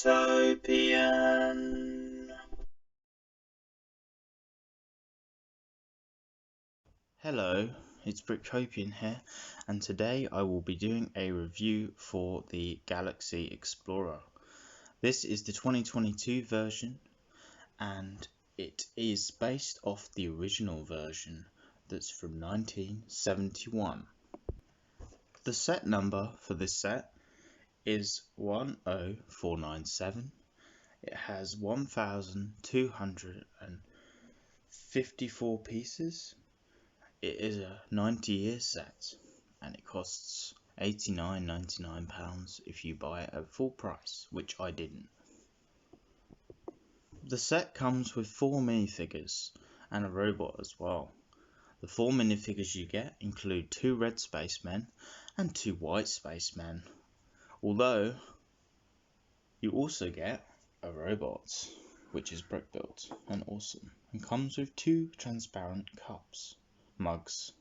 Brickopian. Hello, it's Brickopian here, and today I will be doing a review for the Galaxy Explorer. This is the 2022 version, and it is based off the original version that's from 1971. The set number for this set is 10497. It has 1,254 pieces. It is a 90-year set, and it costs £89.99 if you buy it at full price, which I didn't. The set comes with 4 minifigures and a robot as well. The 4 minifigures you get include 2 red spacemen and 2 white spacemen, although you also get a robot, which is brick built and awesome, and comes with 2 transparent mugs,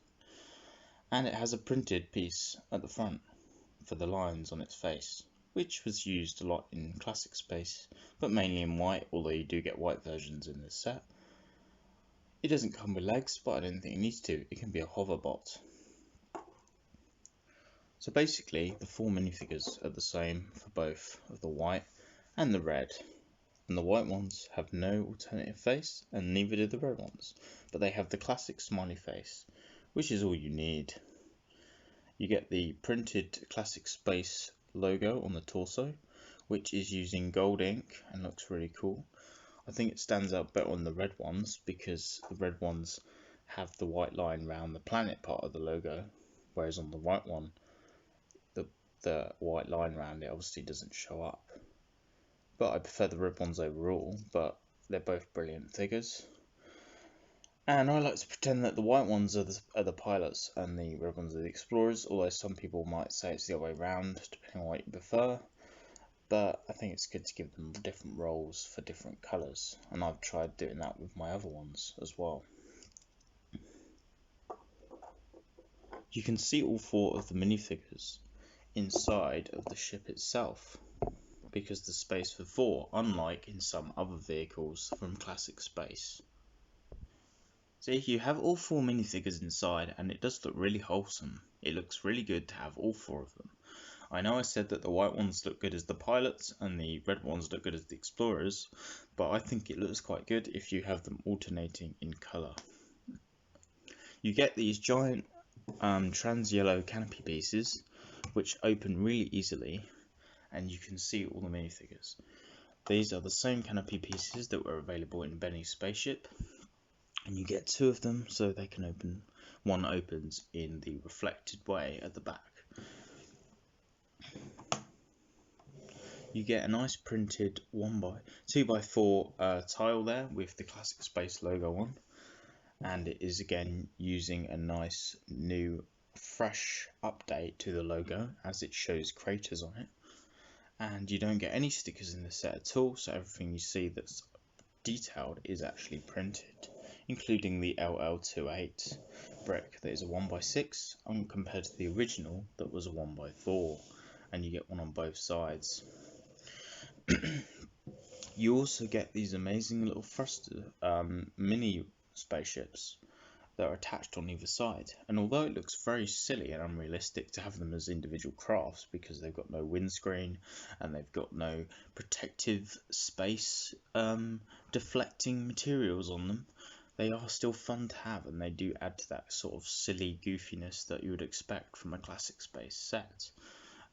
and it has a printed piece at the front for the lines on its face, which was used a lot in classic space, but mainly in white, although you do get white versions in this set. It doesn't come with legs, but I don't think it needs to. It can be a hoverbot. So basically, the 4 minifigures are the same for both of the white and the red. And the white ones have no alternative face, and neither do the red ones. But they have the classic smiley face, which is all you need. You get the printed classic space logo on the torso, which is using gold ink and looks really cool. I think it stands out better on the red ones because the red ones have the white line around the planet part of the logo, whereas on the white one, the white line around it obviously doesn't show up. But I prefer the red ones overall, but they're both brilliant figures. And I like to pretend that the white ones are the pilots and the red ones are the explorers, although some people might say it's the other way around, depending on what you prefer. But I think it's good to give them different roles for different colours, and I've tried doing that with my other ones as well. You can see all 4 of the minifigures inside of the ship itself, because there's space for 4, unlike in some other vehicles from classic space. See, you have all 4 minifigures inside, and it does look really wholesome. It looks really good to have all 4 of them. I know I said that the white ones look good as the pilots and the red ones look good as the explorers, but I think it looks quite good if you have them alternating in colour. You get these giant trans yellow canopy pieces, which open really easily, and you can see all the minifigures. These are the same canopy pieces that were available in Benny's spaceship, and you get 2 of them so they can open. One opens in the reflected way at the back. You get a nice printed 2x4 tile there with the classic space logo on, and it is again using a nice new fresh update to the logo as it shows craters on it. And you don't get any stickers in the set at all, so everything you see that's detailed is actually printed, including the LL28 brick that is a 1x6 compared to the original that was a 1x4, and you get one on both sides. You also get these amazing little thruster mini spaceships that are attached on either side, and although it looks very silly and unrealistic to have them as individual crafts because they've got no windscreen and they've got no protective space deflecting materials on them, they are still fun to have, and they do add to that sort of silly goofiness that you would expect from a classic space set.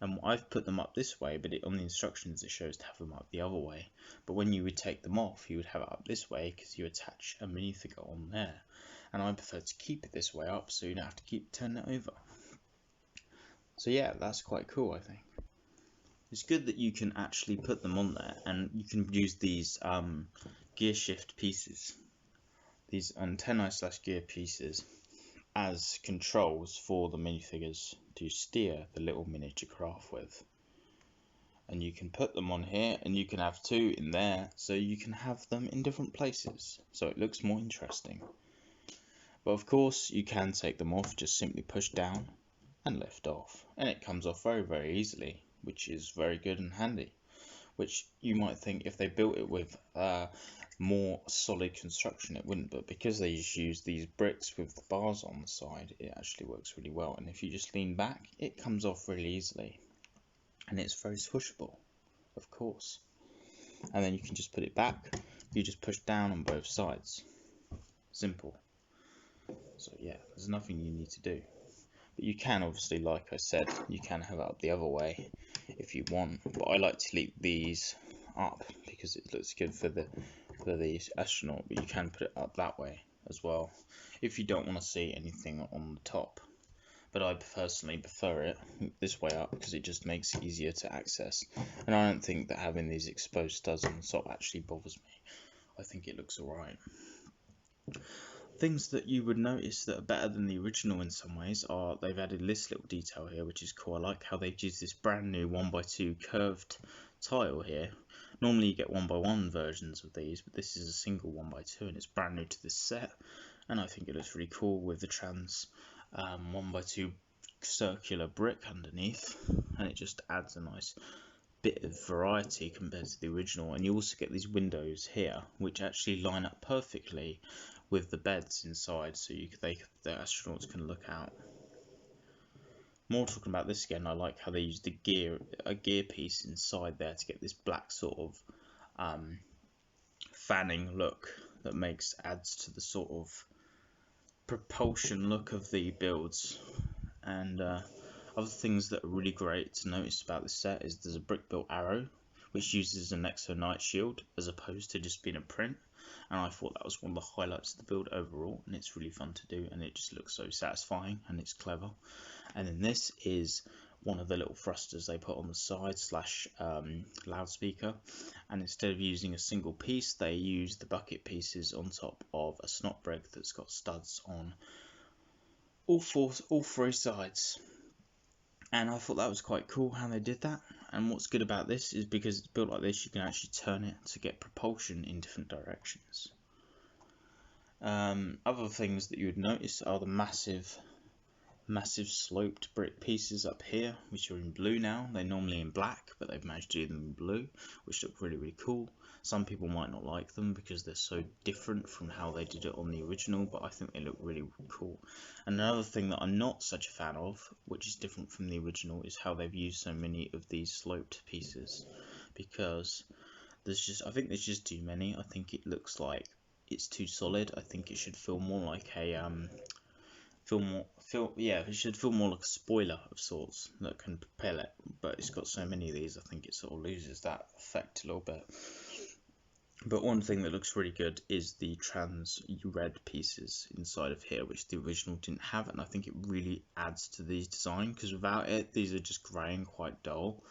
And I've put them up this way, but on the instructions it shows to have them up the other way. But when you would take them off, you would have it up this way because you attach a minifigure on there. And I prefer to keep it this way up so you don't have to keep turning it over. So yeah, that's quite cool, I think. It's good that you can actually put them on there, and you can use these gear shift pieces, these antennae/gear pieces, as controls for the minifigures to steer the little miniature craft with. And you can put them on here, and you can have 2 in there, so you can have them in different places, so it looks more interesting. But of course you can take them off, just simply push down and lift off, and it comes off very easily, which is very good and handy. which you might think if they built it with more solid construction it wouldn't, but because they just use these bricks with the bars on the side, it actually works really well. And if you just lean back, it comes off really easily, and it's very swishable, of course. And then you can just put it back, you just push down on both sides. Simple. So yeah, there's nothing you need to do. But you can obviously, like I said, you can have it up the other way if you want. But I like to leave these up because it looks good for the astronaut. But you can put it up that way as well if you don't want to see anything on the top. But I personally prefer it this way up because it just makes it easier to access. And I don't think that having these exposed studs on the top actually bothers me. I think it looks alright. Things that you would notice that are better than the original in some ways are they've added this little detail here, which is cool. I like how they've used this brand new 1x2 curved tile here. Normally you get 1x1 versions of these, but this is a single 1x2 and it's brand new to this set. And I think it looks really cool with the trans 1x2 circular brick underneath, and it just adds a nice bit of variety compared to the original. And you also get these windows here which actually line up perfectly with the beds inside, so the astronauts can look out. More talking about this again, I like how they use a gear piece inside there to get this black sort of fanning look that adds to the sort of propulsion look of the builds. And other things that are really great to notice about this set is there's a brick built arrow which uses an exo night shield as opposed to just being a print, and I thought that was one of the highlights of the build overall, and it's really fun to do and it just looks so satisfying and it's clever. And then this is one of the little thrusters they put on the side slash loudspeaker, and instead of using a single piece they use the bucket pieces on top of a snot brick that's got studs on all three sides. And I thought that was quite cool how they did that. And what's good about this is because it's built like this, you can actually turn it to get propulsion in different directions. Other things that you would notice are the massive sloped brick pieces up here, which are in blue now. They're normally in black, but they've managed to do them in blue, which look really, really cool. Some people might not like them because they're so different from how they did it on the original, but I think they look really, really cool. And another thing that I'm not such a fan of, which is different from the original, is how they've used so many of these sloped pieces, because I think there's just too many. I think it looks like it's too solid. I think it should feel more like a it should feel more like a spoiler of sorts that can propel it, but it's got so many of these, I think it sort of loses that effect a little bit. But one thing that looks really good is the trans red pieces inside of here, which the original didn't have, and I think it really adds to these design, because without it these are just grey and quite dull.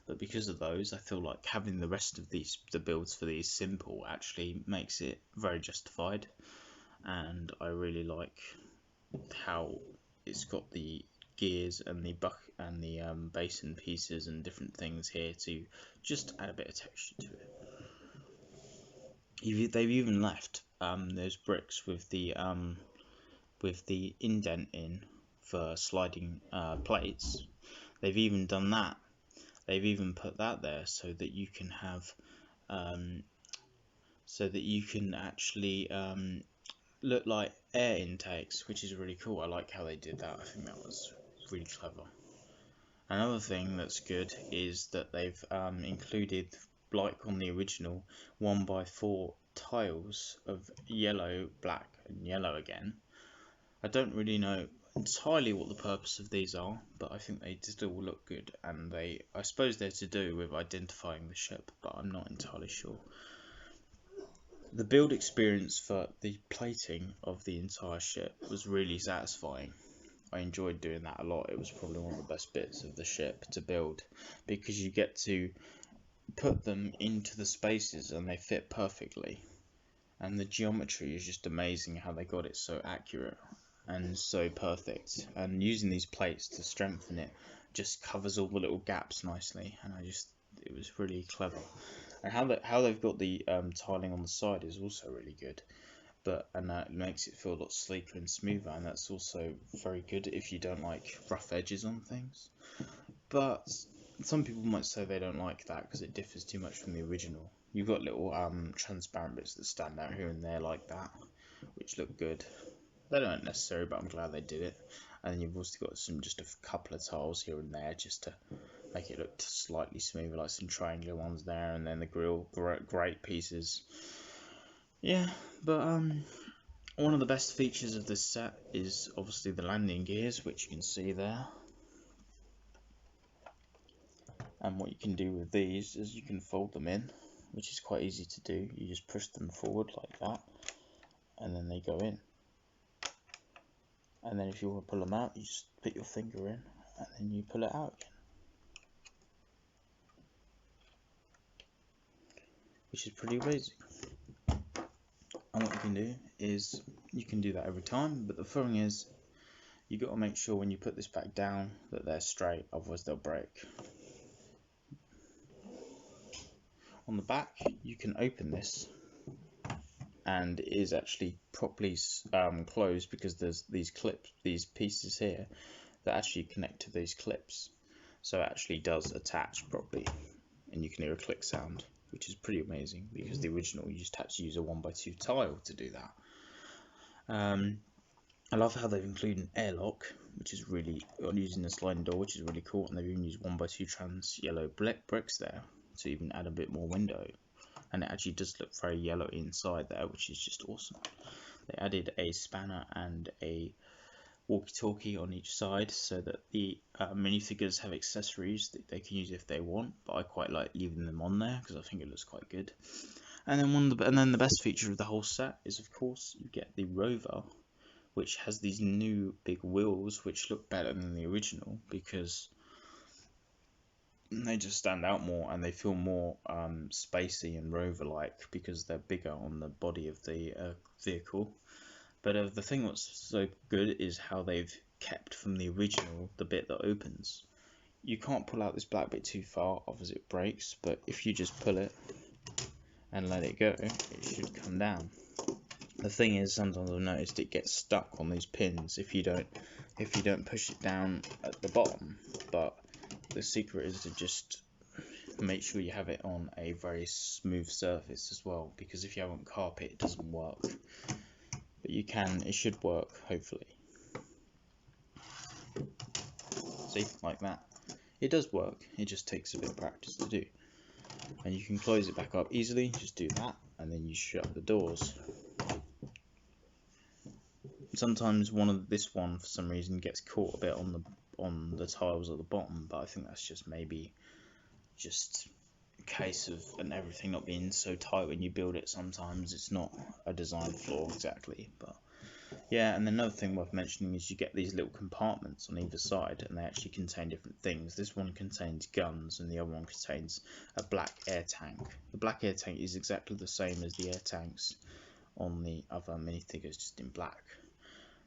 But because of those, I feel like having the rest of the builds for these simple actually makes it very justified, and I really like how it's got the gears and the basin pieces and different things here to just add a bit of texture to it. They've even left those bricks with the indent in for sliding plates. They've even done that. They've even put that there so that you can have actually look like air intakes, which is really cool. I like how they did that. I think that was really clever. Another thing that's good is that they've included, like on the original, 1x4 tiles of yellow, black and yellow again. I don't really know entirely what the purpose of these are, but I think they still look good, and I suppose they're to do with identifying the ship, but I'm not entirely sure. The build experience for the plating of the entire ship was really satisfying. I enjoyed doing that a lot. It was probably one of the best bits of the ship to build, because you get to put them into the spaces and they fit perfectly. And the geometry is just amazing how they got it so accurate and so perfect. And using these plates to strengthen it just covers all the little gaps nicely, and it was really clever. And how they've got the tiling on the side is also really good, and that makes it feel a lot sleeker and smoother, and that's also very good if you don't like rough edges on things. But some people might say they don't like that because it differs too much from the original. You've got little transparent bits that stand out here and there like that, which look good. They don't necessarily, but I'm glad they did it. And then you've also got just a couple of tiles here and there just to make it look slightly smoother, like some triangular ones there, and then the grill, great pieces. Yeah, but one of the best features of this set is obviously the landing gears, which you can see there. And what you can do with these is you can fold them in, which is quite easy to do. You just push them forward like that, and then they go in. And then if you want to pull them out, you just put your finger in, and then you pull it out again. Which is pretty amazing. And what you can do is, you can do that every time, but the thing is, you got to make sure when you put this back down that they're straight, otherwise they'll break. On the back, you can open this, and it is actually properly closed because there's these pieces here that actually connect to these clips, so it actually does attach properly, and you can hear a click sound, which is pretty amazing because the original you just had to use a 1x2 tile to do that. I love how they've included an airlock, which is really, using a sliding door, which is really cool, and they've even used 1x2 trans yellow bricks there to even add a bit more window, and it actually does look very yellow inside there, which is just awesome. They added a spanner and a walkie-talkie on each side so that the minifigures have accessories that they can use if they want, but I quite like leaving them on there because I think it looks quite good. And then the best feature of the whole set is, of course, you get the Rover, which has these new big wheels which look better than the original because they just stand out more and they feel more spacey and Rover-like because they're bigger on the body of the vehicle. But the thing that's so good is how they've kept from the original the bit that opens. You can't pull out this black bit too far, otherwise it breaks, but if you just pull it and let it go, it should come down. The thing is, sometimes I've noticed it gets stuck on these pins if you don't push it down at the bottom, but the secret is to just make sure you have it on a very smooth surface as well, because if you have on carpet it doesn't work. But you can, it should work, hopefully. See, like that. It does work, it just takes a bit of practice to do. And you can close it back up easily, just do that, and then you shut the doors. Sometimes this one for some reason gets caught a bit on the tiles at the bottom, but I think that's just maybe just a case of everything not being so tight when you build it. Sometimes it's not a design flaw exactly, but yeah. And another thing worth mentioning is you get these little compartments on either side, and they actually contain different things. This one contains guns, and the other one contains a black air tank. The black air tank is exactly the same as the air tanks on the other minifigures, just in black.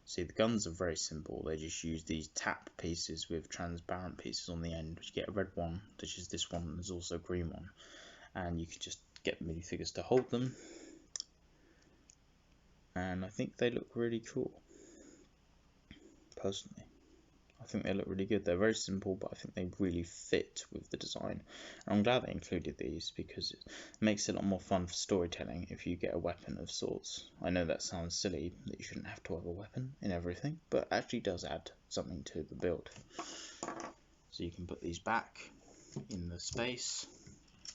See, the guns are very simple. They just use these tap pieces with transparent pieces on the end, which you get a red one, which is this one, and there's also a green one. And you can just get the minifigures to hold them. And I think they look really cool, personally. I think they look really good. They're very simple, but I think they really fit with the design. And I'm glad they included these because it makes it a lot more fun for storytelling if you get a weapon of sorts. I know that sounds silly, that you shouldn't have to have a weapon in everything, but it actually does add something to the build. So you can put these back in the space.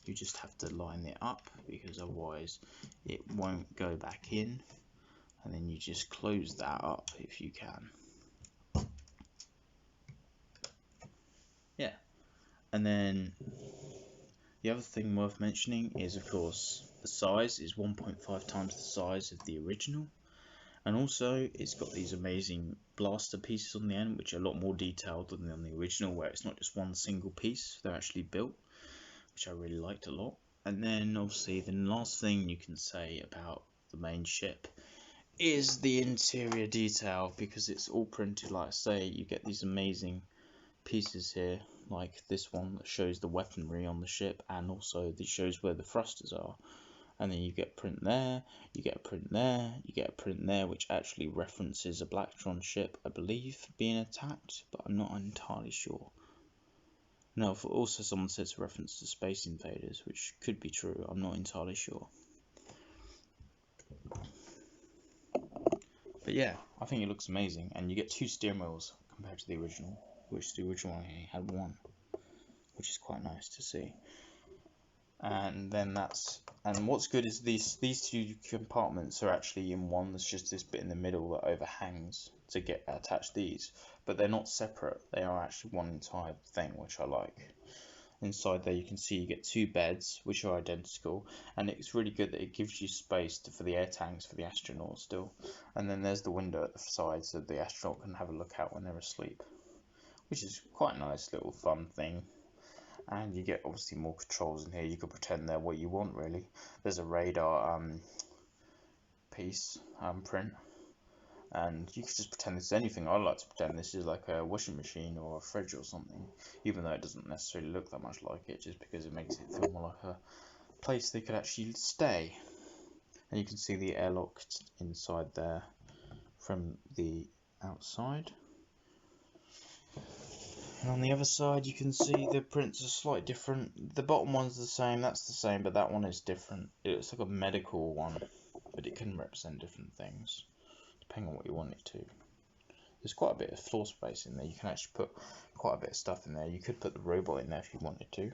You just have to line it up because otherwise it won't go back in. And then you just close that up if you can. Yeah, and then the other thing worth mentioning is, of course, the size is 1.5 times the size of the original, and also it's got these amazing blaster pieces on the end, which are a lot more detailed than on the original, where it's not just one single piece, they're actually built, which I really liked a lot. And then obviously the last thing you can say about the main ship is the interior detail, because it's all printed, like I say. You get these amazing pieces here, like this one that shows the weaponry on the ship, and also that shows where the thrusters are. And then you get a print there, you get a print there, you get a print there, which actually references a Blacktron ship, I believe, being attacked, but I'm not entirely sure. Now, also someone said it's a reference to Space Invaders, which could be true. I'm not entirely sure. But yeah, I think it looks amazing, and you get 2 steering wheels compared to the original, which the original only had 1, which is quite nice to see. And then what's good is these 2 compartments are actually in one. There's just this bit in the middle that overhangs to get attach these, but they're not separate. They are actually one entire thing, which I like. Inside there you can see you get 2 beds which are identical, and it's really good that it gives you space for the air tanks for the astronauts still. And then there's the window at the side so the astronaut can have a look out when they're asleep, which is quite a nice little fun thing. And you get obviously more controls in here. You can pretend they're what you want, really. There's a radar piece print, and you can just pretend this is anything. I like to pretend this is like a washing machine or a fridge or something, even though it doesn't necessarily look that much like it, just because it makes it feel more like a place they could actually stay. And you can see the airlock inside there from the outside. And on the other side you can see the prints are slightly different. The bottom one's the same, that's the same, but that one is different. It looks like a medical one, but it can represent different things, depending on what you want it to. There's quite a bit of floor space in there. You can actually put quite a bit of stuff in there. You could put the robot in there if you wanted to.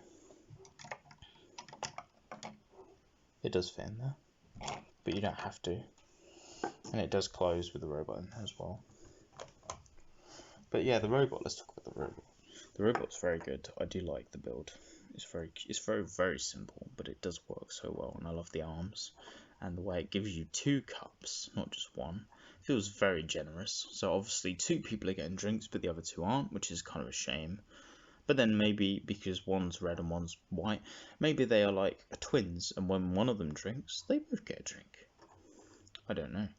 It does fit in there, but you don't have to. And it does close with the robot in there as well. But yeah, the robot, let's talk about the robot. The robot's very good. I do like the build. It's very simple, but it does work so well, and I love the arms and the way it gives you 2 cups, not just one. It feels very generous. So obviously 2 people are getting drinks, but the other 2 aren't, which is kind of a shame. But then maybe because one's red and one's white, maybe they are like twins, and when one of them drinks, they both get a drink. I don't know,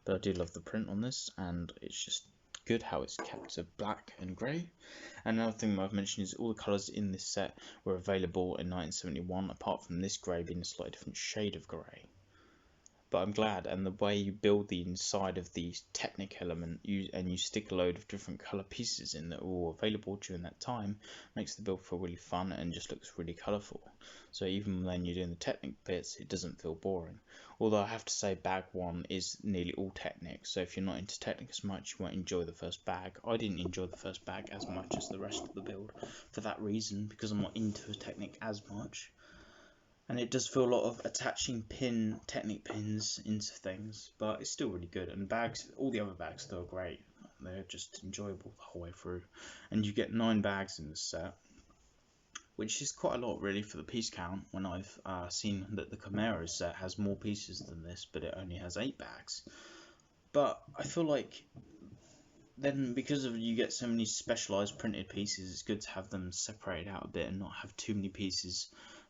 but I do love the print on this, and it's just good how it's kept to black and grey. And another thing I've mentioned is all the colours in this set were available in 1971, apart from this grey being a slightly different shade of grey. But I'm glad, and the way you build the inside of the Technic element, you stick a load of different colour pieces in that were all available during that time, makes the build feel really fun and just looks really colourful. So even when you're doing the Technic bits, it doesn't feel boring. Although I have to say bag 1 is nearly all Technic, so if you're not into Technic as much, you won't enjoy the first bag. I didn't enjoy the first bag as much as the rest of the build for that reason, because I'm not into Technic as much. And it does feel a lot of attaching Technic pins into things, but it's still really good. And bags, all the other bags still are great. They're just enjoyable the whole way through. And you get 9 bags in this set, which is quite a lot really for the piece count, when I've seen that the Camaro set has more pieces than this, but it only has 8 bags. But I feel like then because of you get so many specialised printed pieces, it's good to have them separated out a bit and not have too many pieces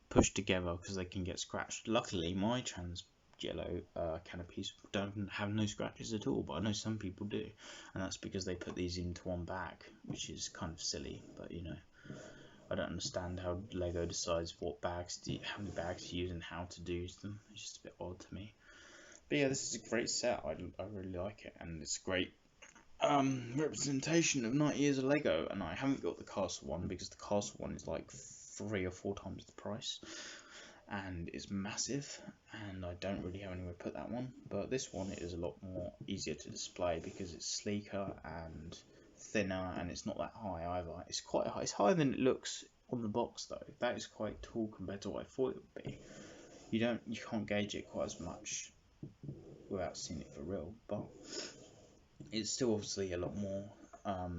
pushed together because they can get scratched. Luckily, my trans yellow canopies don't have no scratches at all, but I know some people do, and that's because they put these into one bag, which is kind of silly. But you know, I don't understand how Lego decides how many bags to use and how to do them. It's just a bit odd to me. But yeah, this is a great set. I really like it, and it's great representation of 90 years of Lego. And I haven't got the castle one because the castle one is like 3 or 4 times the price and it's massive, and I don't really have anywhere to put that one. But this one is a lot more easier to display because it's sleeker and thinner, and it's not that high either. It's quite high. It's higher than it looks on the box though. That is quite tall compared to what I thought it would be. You can't gauge it quite as much without seeing it for real, but it's still obviously a lot more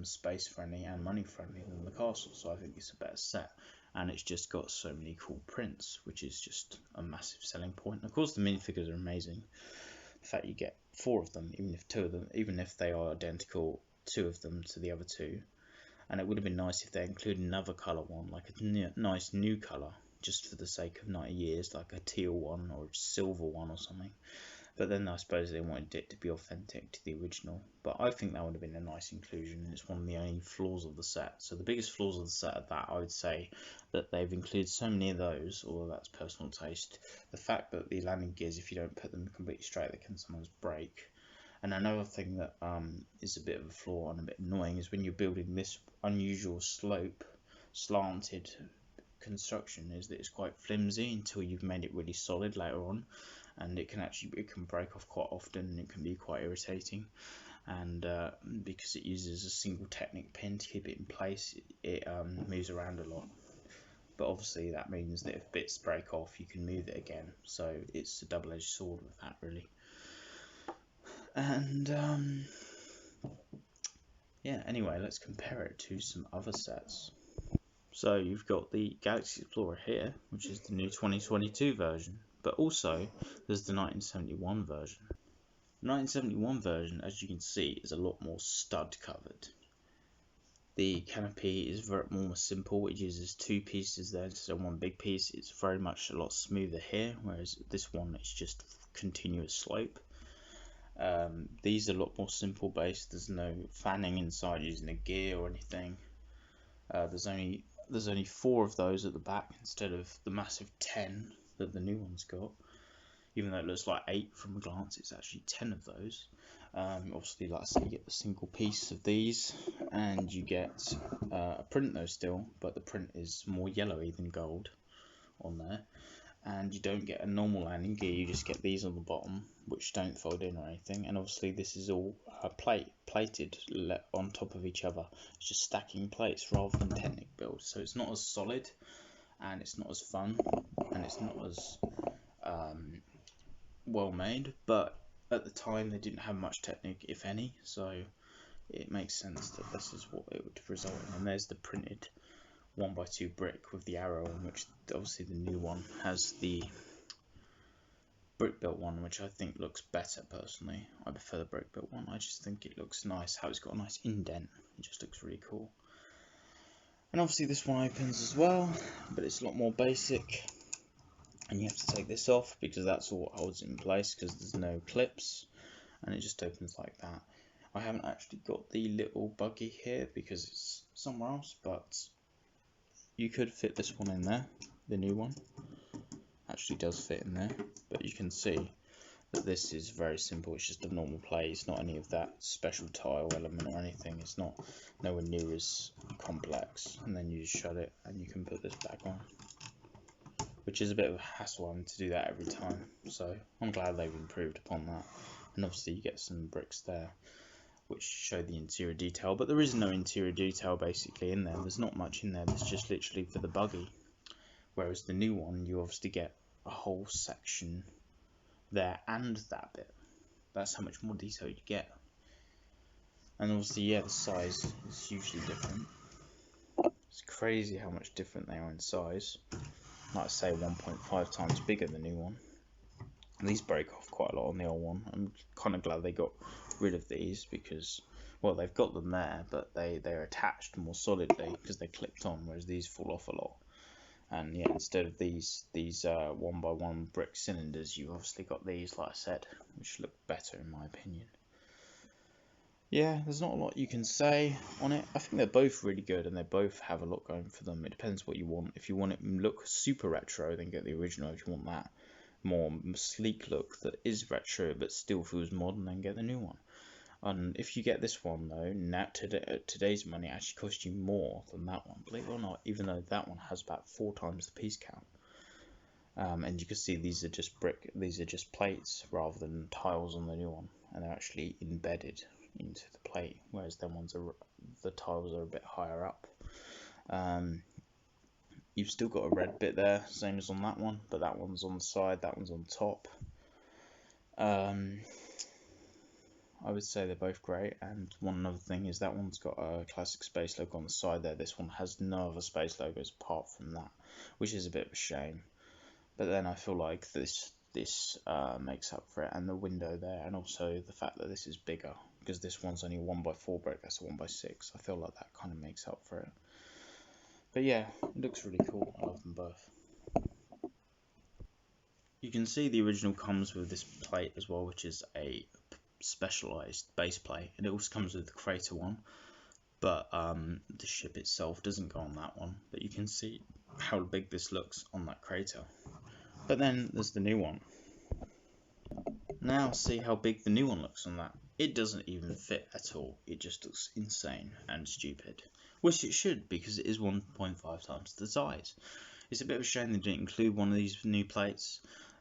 space friendly and money friendly than the castle, so I think it's a better set. And it's just got so many cool prints, which is just a massive selling point. Of course, the minifigures are amazing. The fact you get 4 of them, even if they are identical, 2 of them to the other 2. And it would have been nice if they included another colour one, like a nice new colour, just for the sake of 90 years, like a teal one or a silver one or something. But then I suppose they wanted it to be authentic to the original. But I think that would have been a nice inclusion. It's one of the only flaws of the set. So the biggest flaws of the set are that I would say that they've included so many of those, although that's personal taste. The fact that the landing gears, if you don't put them completely straight, they can sometimes break. And another thing that is a bit of a flaw and a bit annoying is when you're building this unusual slope slanted construction is that it's quite flimsy until you've made it really solid later on, and it can break off quite often, and it can be quite irritating. And because it uses a single Technic pin to keep it in place, it moves around a lot. But obviously that means that if bits break off, you can move it again. So it's a double-edged sword with that, really. And yeah, anyway, let's compare it to some other sets. So you've got the Galaxy Explorer here, which is the new 2022 version, but also there's the 1971 version. The 1971 version, as you can see, is a lot more stud covered. The canopy is very more simple. It uses two pieces there instead of one big piece. It's very much a lot smoother here, whereas this one is just continuous slope. These are a lot more simple based. There's no fanning inside using a gear or anything. There's only 4 of those at the back instead of the massive 10 that the new one's got. Even though it looks like 8 from a glance, it's actually 10 of those. Obviously, like I say, you get the single piece of these, and you get a print though still, but the print is more yellowy than gold on there. And you don't get a normal landing gear, you just get these on the bottom, which don't fold in or anything. And obviously this is all plated on top of each other. It's just stacking plates rather than Technic build. So it's not as solid, and it's not as fun, and it's not as well made. But at the time they didn't have much Technic, if any, so it makes sense that this is what it would result in. And there's the printed 1x2 brick with the arrow, on which obviously the new one has the brick built one, which I think looks better personally. I prefer the brick built one. I just think it looks nice, how it's got a nice indent. It just looks really cool. And obviously this one opens as well, but it's a lot more basic, and you have to take this off because that's all holds it in place, because there's no clips, and it just opens like that. I haven't actually got the little buggy here because it's somewhere else, but you could fit this one in there. The new one actually does fit in there, but you can see that this is very simple. It's just a normal plate. It's not any of that special tile element or anything. It's not nowhere near as complex. And then you just shut it and you can put this back on, which is a bit of a hassle having to do that every time. So I'm glad they've improved upon that. And obviously you get some bricks there which show the interior detail, but there is no interior detail basically in there. There's not much in there. There's just literally for the buggy, whereas the new one you obviously get a whole section there and that bit. That's how much more detail you get. And obviously, yeah, the size is hugely different. It's crazy how much different they are in size. Like I say, 1.5 times bigger than the new one. And these break off quite a lot on the old one. I'm kind of glad they got rid of these because, well, they've got them there, but they're attached more solidly because they're clipped on, whereas these fall off a lot. And yeah, instead of these 1x1 brick cylinders, you've obviously got these, like I said, which look better in my opinion. Yeah, there's not a lot you can say on it. I think they're both really good, and they both have a lot going for them. It depends what you want. If you want it to look super retro, then get the original. If you want that more sleek look that is retro but still feels modern, then get the new one. And if you get this one though, now today's money, it actually costs you more than that one, believe it or not, even though that one has about 4 times the piece count. And you can see these are just plates rather than tiles on the new one, and they're actually embedded into the plate, whereas the tiles are a bit higher up. You've still got a red bit there, same as on that one, but that one's on the side, that one's on top. I would say they're both great, and one other thing is that one's got a classic space logo on the side there. This one has no other space logos apart from that, which is a bit of a shame. But then I feel like this makes up for it, and the window there, and also the fact that this is bigger, because this one's only a 1x4 brick, that's a 1x6. I feel like that kind of makes up for it. But yeah, it looks really cool. I love them both. You can see the original comes with this plate as well, which is a specialized base plate, and it also comes with the crater one, but the ship itself doesn't go on that one. But you can see how big this looks on that crater. But then there's the new one. Now see how big the new one looks on that. It doesn't even fit at all. It just looks insane and stupid. which it should, because it is 1.5 times the size. It's a bit of a shame they didn't include one of these new plates,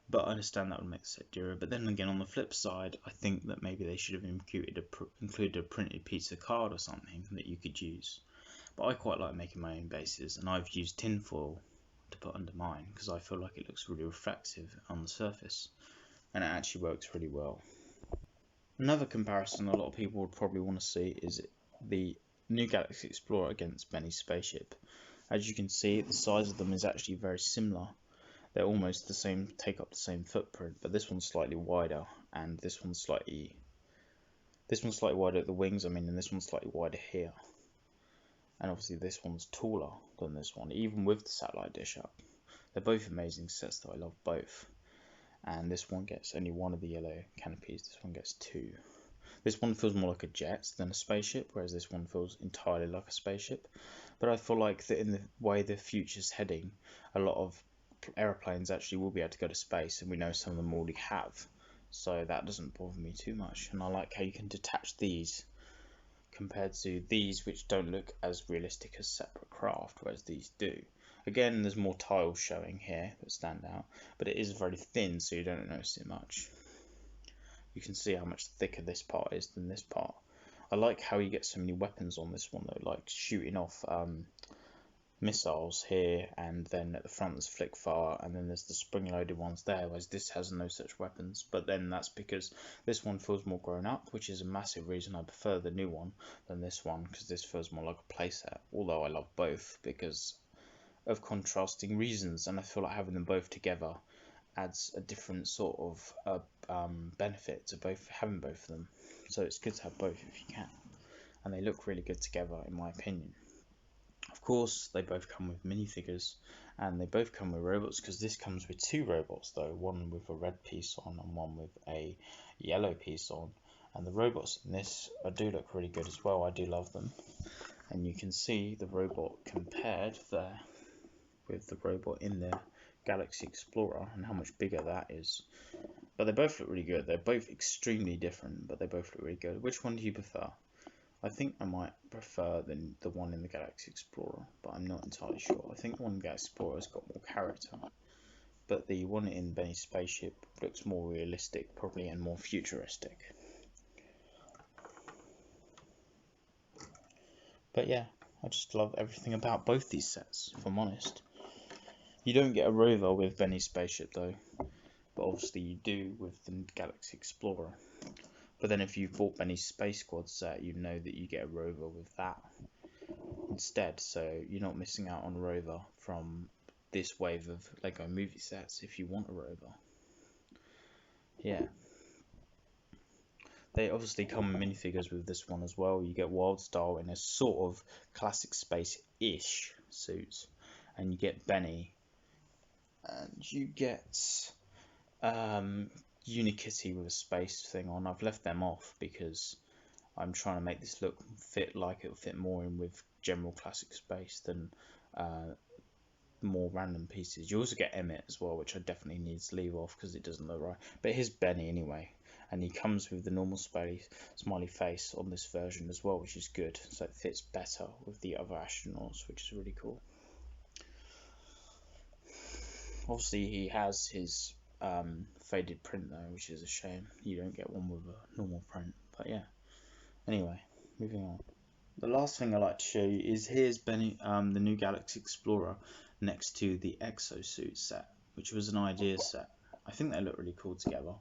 but I understand that would make the set dearer. But then again, on the flip side, I think that maybe they should have included a printed piece of card or something that you could use. But I quite like making my own bases, and I've used tinfoil to put under mine because I feel like it looks really reflective on the surface, and it actually works really well. Another comparison a lot of people would probably want to see is the new Galaxy Explorer against Benny's spaceship. As you can see, the size of them is actually very similar. They're almost the same, take up the same footprint, but this one's slightly wider, and this one's slightly wider at the wings, and this one's slightly wider here. And obviously this one's taller than this one, even with the satellite dish up. They're both amazing sets though, I love both. And this one gets only one of the yellow canopies, this one gets two. This one feels more like a jet than a spaceship, whereas this one feels entirely like a spaceship. But I feel like that in the way the future's heading, a lot of aeroplanes actually will be able to go to space, and we know some of them already have. So that doesn't bother me too much, and I like how you can detach these compared to these, which don't look as realistic as separate craft, whereas these do. Again, there's more tiles showing here that stand out, but it is very thin, so you don't notice it much. You can see how much thicker this part is than this part. I like how you get so many weapons on this one though, like shooting off missiles here, and then at the front there's flick fire, and then there's the spring-loaded ones there, whereas this has no such weapons. But then that's because this one feels more grown up, which is a massive reason I prefer the new one than this one, because this feels more like a playset. Although I love both because of contrasting reasons, and I feel like having them both together adds a different sort of benefit to having both of them. So it's good to have both if you can, and they look really good together in my opinion. Of course, they both come with minifigures, and they both come with robots, because this comes with two robots though, one with a red piece on and one with a yellow piece on. And the robots in this do look really good as well, I do love them. And you can see the robot compared there with the robot in the Galaxy Explorer and how much bigger that is. But they both look really good. They're both extremely different, but they both look really good. Which one do you prefer? I think I might prefer the one in the Galaxy Explorer, but I'm not entirely sure. I think the one in the Galaxy Explorer has got more character, but the one in Benny's spaceship looks more realistic, probably, and more futuristic. But yeah, I just love everything about both these sets, if I'm honest. You don't get a Rover with Benny's spaceship though, but obviously you do with the Galaxy Explorer. But then if you've bought Benny's Space Squad set, you know that you get a Rover with that instead, so you're not missing out on Rover from this wave of Lego movie sets if you want a Rover. Yeah. They obviously come in minifigures with this one as well. You get Wildstyle in a sort of classic space-ish suit, and you get Benny, and you get Unikitty with a space thing on. I've left them off because I'm trying to make this look fit like it'll fit more in with general classic space than more random pieces. You also get Emmett as well, which I definitely need to leave off because it doesn't look right. But here's Benny anyway, and he comes with the normal smiley face on this version as well, which is good. So it fits better with the other astronauts, which is really cool. Obviously he has his faded print though, which is a shame. You don't get one with a normal print, but yeah. Anyway, moving on. The last thing I like to show you is here's Benny, the new Galaxy Explorer next to the Exosuit set, which was an idea set. I think they look really cool together,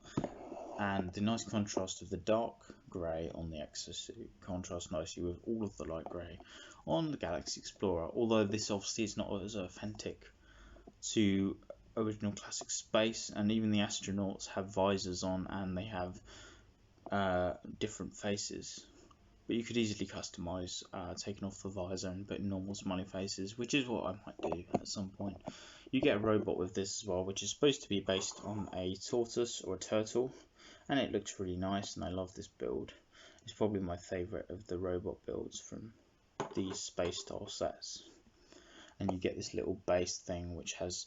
and the nice contrast of the dark grey on the Exosuit contrasts nicely with all of the light grey on the Galaxy Explorer, although this obviously is not as authentic to original classic space, and even the astronauts have visors on and they have different faces. But you could easily customize taking off the visor and putting normal smiley faces, which is what I might do at some point. You get a robot with this as well, which is supposed to be based on a tortoise or a turtle, and it looks really nice, and I love this build. It's probably my favourite of the robot builds from these space style sets. And you get this little base thing which has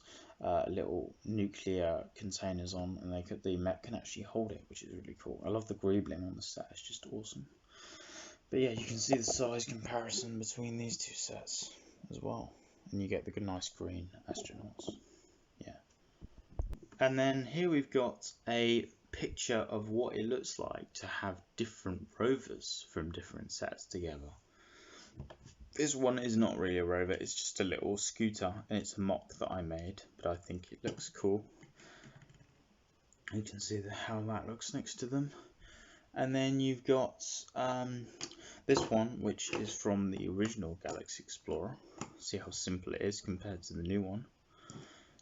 little nuclear containers on, and the mech can actually hold it, which is really cool. I love the greebling on the set, it's just awesome. But yeah, you can see the size comparison between these two sets as well. And you get the nice green astronauts. Yeah. And then here we've got a picture of what it looks like to have different rovers from different sets together. This one is not really a rover, it's just a little scooter, and it's a mock that I made, but I think it looks cool. You can see how that looks next to them. And then you've got this one, which is from the original Galaxy Explorer. See how simple it is compared to the new one.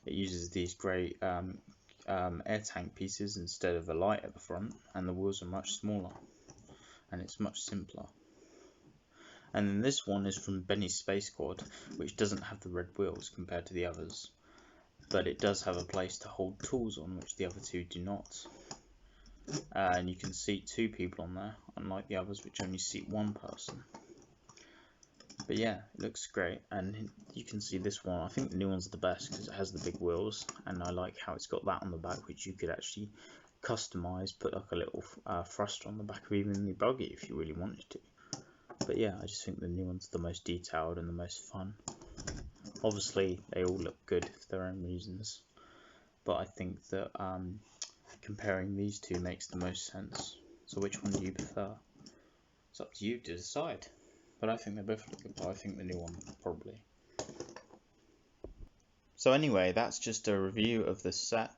It uses these grey air tank pieces instead of a light at the front, and the wheels are much smaller, and it's much simpler. And then this one is from Benny's Space Quad, which doesn't have the red wheels compared to the others, but it does have a place to hold tools on, which the other two do not. And you can seat 2 people on there, unlike the others which only seat 1 person. But yeah, it looks great, and you can see this one. I think the new one's the best because it has the big wheels, and I like how it's got that on the back, which you could actually customize, put like a little thruster on the back of even the buggy if you really wanted to. But yeah, I just think the new one's the most detailed and the most fun. Obviously, they all look good for their own reasons, but I think that comparing these two makes the most sense. So which one do you prefer? It's up to you to decide. But I think they both look good, but I think the new one probably. So anyway, that's just a review of the set.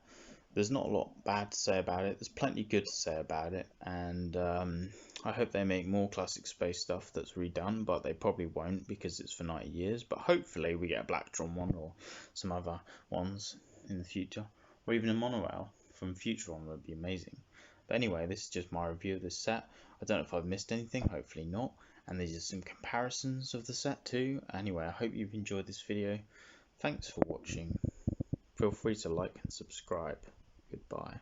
There's not a lot bad to say about it. There's plenty good to say about it, and I hope they make more classic space stuff that's redone, but they probably won't because it's for 90 years. But hopefully we get a Blacktron one or some other ones in the future, or even a monorail from Futuron would be amazing. But anyway, this is just my review of this set. I don't know if I've missed anything, hopefully not. And these are some comparisons of the set too. Anyway, I hope you've enjoyed this video. Thanks for watching. Feel free to like and subscribe. Goodbye.